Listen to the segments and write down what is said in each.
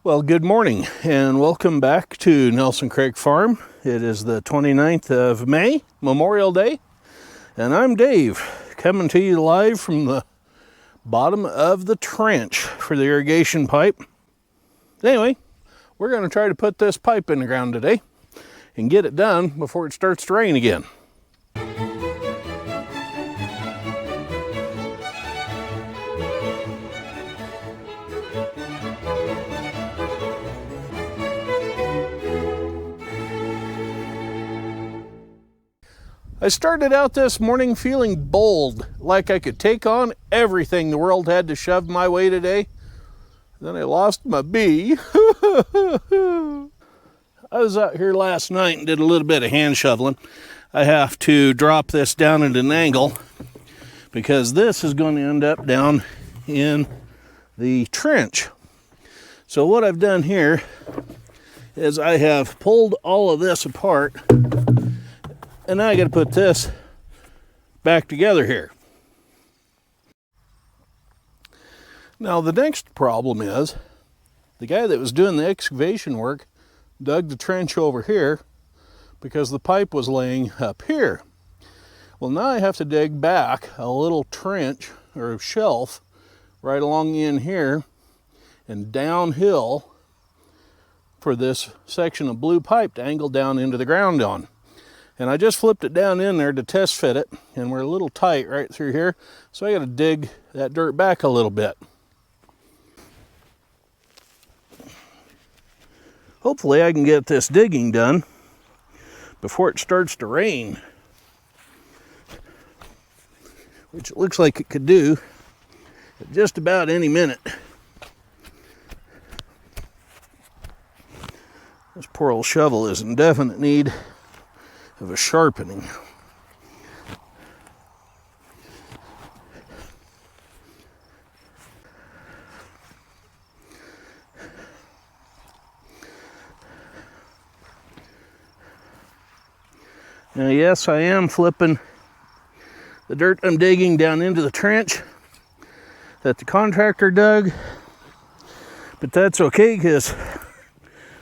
Well, good morning and welcome back to Nelson Craig Farm. It is the 29th of May, Memorial Day, and I'm Dave, coming to you live from the bottom of the trench for the irrigation pipe. Anyway, we're going to try to put this pipe in the ground today and get it done before it starts to rain again. I started out this morning feeling bold, like I could take on everything the world had to shove my way today. Then I lost my bee. I was out here last night and did a little bit of hand shoveling. I have to drop this down at an angle because this is going to end up down in the trench. So what I've done here is I have pulled all of this apart, and now I got to put this back together here. Now the next problem is the guy that was doing the excavation work dug the trench over here because the pipe was laying up here. Well, now I have to dig back a little trench or shelf right along in here and downhill for this section of blue pipe to angle down into the ground on. And I just flipped it down in there to test fit it, and we're a little tight right through here, so I got to dig that dirt back a little bit. Hopefully I can get this digging done before it starts to rain, which it looks like it could do at just about any minute. This poor old shovel is in definite need of a sharpening. Now, yes, I am flipping the dirt I'm digging down into the trench that the contractor dug, but that's okay because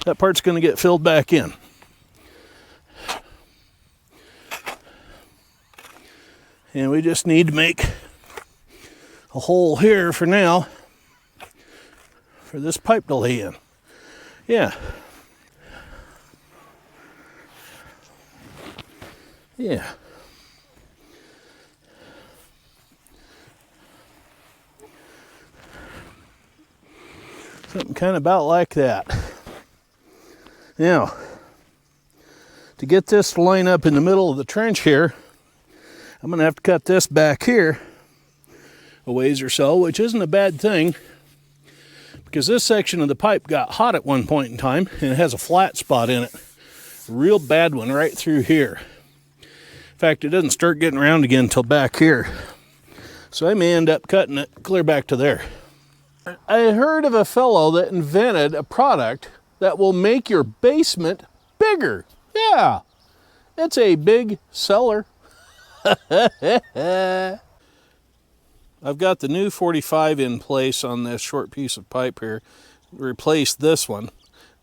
that part's going to get filled back in. And we just need to make a hole here for now for this pipe to lay in. Yeah. Yeah. Something kind of about like that. Now, to get this to line up in the middle of the trench here, I'm going to have to cut this back here a ways or so, which isn't a bad thing because this section of the pipe got hot at one point in time and it has a flat spot in it. A real bad one right through here. In fact, it doesn't start getting around again until back here. So I may end up cutting it clear back to there. I heard of a fellow that invented a product that will make your basement bigger. Yeah, it's a big seller. I've got the new 45 in place on this short piece of pipe here. Replaced this one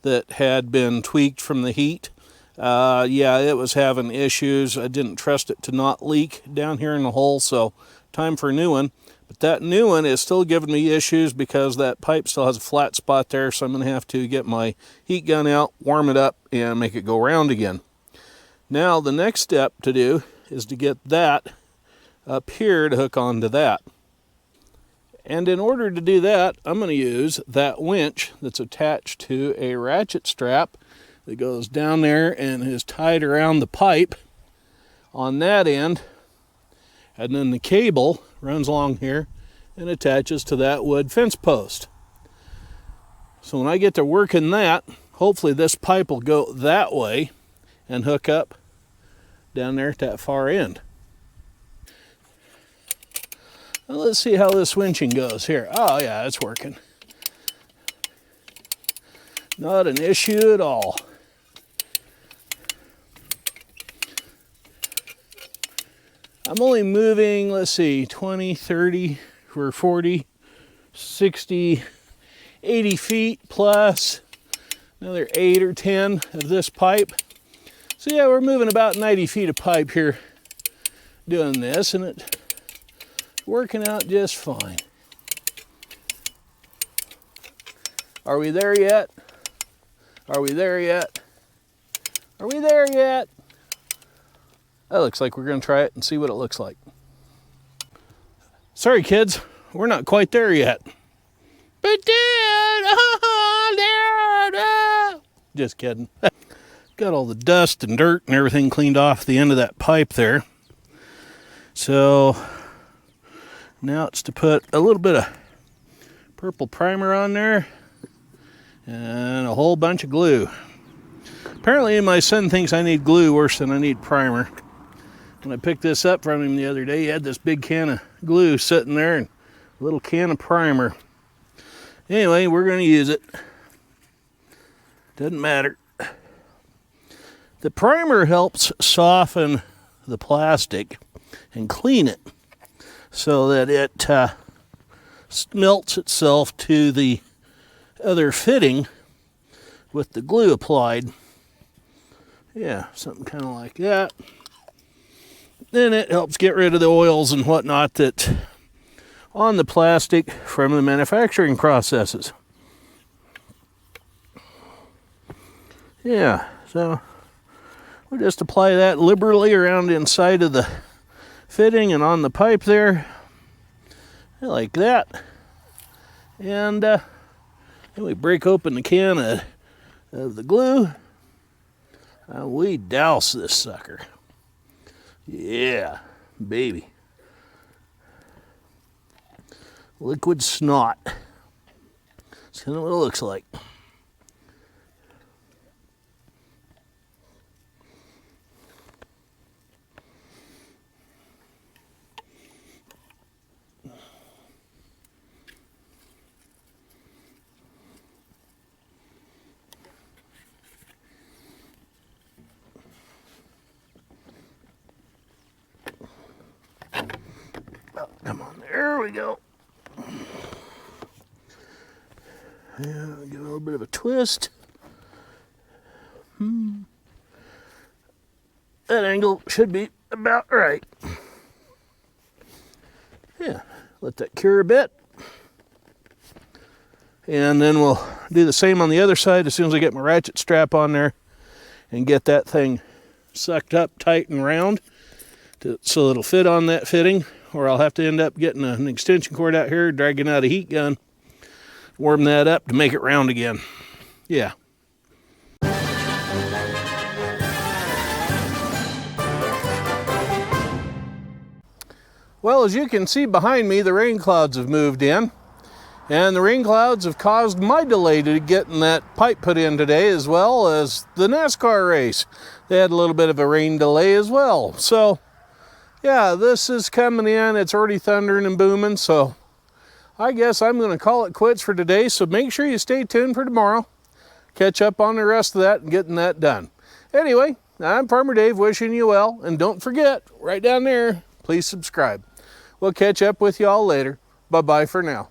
that had been tweaked from the heat. Yeah, it was having issues. I didn't trust it to not leak down here in the hole, so time for a new one. But that new one is still giving me issues because that pipe still has a flat spot there, so I'm going to have to get my heat gun out, warm it up, and make it go round again. Now, the next step to do is to get that up here to hook onto that. And in order to do that, I'm going to use that winch that's attached to a ratchet strap that goes down there and is tied around the pipe on that end. And then the cable runs along here and attaches to that wood fence post. So when I get to working that, hopefully this pipe will go that way and hook up down there at that far end. Well, let's see how this winching goes here. Oh yeah, it's working. Not an issue at all. I'm only moving, let's see, 20, 30, or 40 60, 80 feet plus another 8 or 10 of this pipe. So yeah, we're moving about 90 feet of pipe here doing this, and it's working out just fine. Are we there yet? Are we there yet? Are we there yet? That looks like we're going to try it and see what it looks like. Sorry kids, we're not quite there yet. But Dad, Dad, just kidding. Got all the dust and dirt and everything cleaned off the end of that pipe there. So now it's to put a little bit of purple primer on there and a whole bunch of glue. Apparently my son thinks I need glue worse than I need primer. When I picked this up from him the other day, he had this big can of glue sitting there and a little can of primer. Anyway, we're going to use it. Doesn't matter. The primer helps soften the plastic and clean it so that it melts itself to the other fitting with the glue applied. Yeah, something kind of like that. Then it helps get rid of the oils and whatnot that's on the plastic from the manufacturing processes. Yeah, so we'll just apply that liberally around inside of the fitting and on the pipe there, like that. And then we break open the can of the glue, and we douse this sucker. Yeah, baby. Liquid snot. That's kind of what it looks like. Oh, come on, there we go. Yeah, give it a little bit of a twist. That angle should be about right. Yeah, let that cure a bit. And then we'll do the same on the other side as soon as I get my ratchet strap on there and get that thing sucked up tight and round so it'll fit on that fitting, or I'll have to end up getting an extension cord out here, dragging out a heat gun, warm that up to make it round again. Yeah. Well, as you can see behind me, the rain clouds have moved in, and the rain clouds have caused my delay to getting that pipe put in today, as well as the NASCAR race. They had a little bit of a rain delay as well. So yeah, this is coming in. It's already thundering and booming, so I guess I'm going to call it quits for today. So make sure you stay tuned for tomorrow. Catch up on the rest of that and getting that done. Anyway, I'm Farmer Dave wishing you well. And don't forget, right down there, please subscribe. We'll catch up with you all later. Bye-bye for now.